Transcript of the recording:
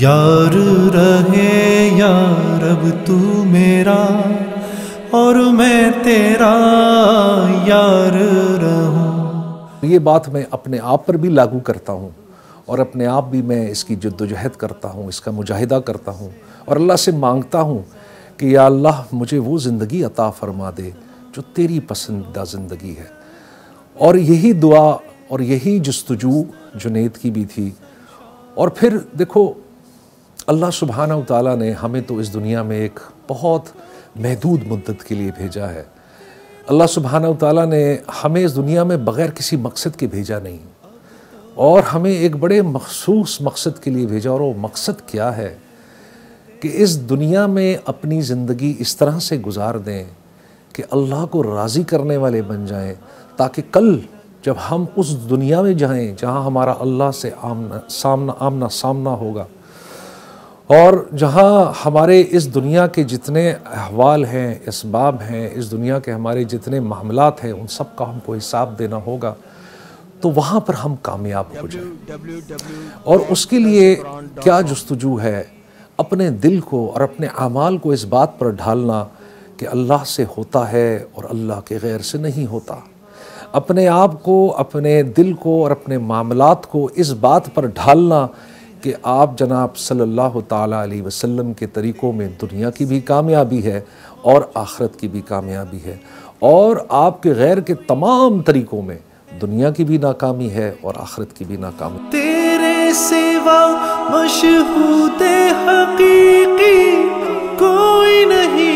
یار رہے یا رب تو میرا اور میں تیرا یار رہوں۔ یہ بات میں اپنے آپ پر بھی لاگو کرتا ہوں اور اپنے آپ بھی میں اس کی جد و جہد کرتا ہوں، اس کا مجاہدہ کرتا ہوں اور اللہ سے مانگتا ہوں کہ یا اللہ مجھے وہ زندگی عطا فرما دے جو تیری پسندیدہ زندگی ہے۔ اور یہی دعا اور یہی جستجو جنید کی بھی تھی۔ اور پھر دیکھو اللہ سبحانہ و تعالیٰ نے ہمیں تو اس دنیا میں ایک بہت محدود مدت کے لیے بھیجا ہے۔ اللہ سبحانہ و تعالیٰ نے ہمیں اس دنیا میں بغیر کسی مقصد کے بھیجا نہیں، اور ہمیں ایک بڑے مخصوص مقصد کے لیے بھیجا۔ اور وہ مقصد کیا ہے کہ اس دنیا میں اپنی زندگی اس طرح سے گزار دیں کہ اللہ کو راضی کرنے والے بن جائیں، تاکہ کل جب ہم اس دنیا میں جائیں جہاں ہمارا اللہ سے آمنا سامنا ہوگا، اور جہاں ہمارے اس دنیا کے جتنے احوال ہیں، اسباب ہیں، اس دنیا کے ہمارے جتنے معاملات ہیں، ان سب کا ہم کو حساب دینا ہوگا، تو وہاں پر ہم کامیاب ہو جائیں۔ اور اس کے لیے کیا جستجو ہے؟ اپنے دل کو اور اپنے اعمال کو اس بات پر ڈھالنا کہ اللہ سے ہوتا ہے اور اللہ کے غیر سے نہیں ہوتا۔ اپنے آپ کو، اپنے دل کو اور اپنے معاملات کو اس بات پر ڈھالنا کہ آپ جناب صلی اللہ تعالیٰ علیہ وسلم کے طریقوں میں دنیا کی بھی کامیابی ہے اور آخرت کی بھی کامیابی ہے، اور آپ کے غیر کے تمام طریقوں میں دنیا کی بھی ناکامی ہے اور آخرت کی بھی ناکامی۔ تیرے سوا مشہود حقیقی کوئی نہیں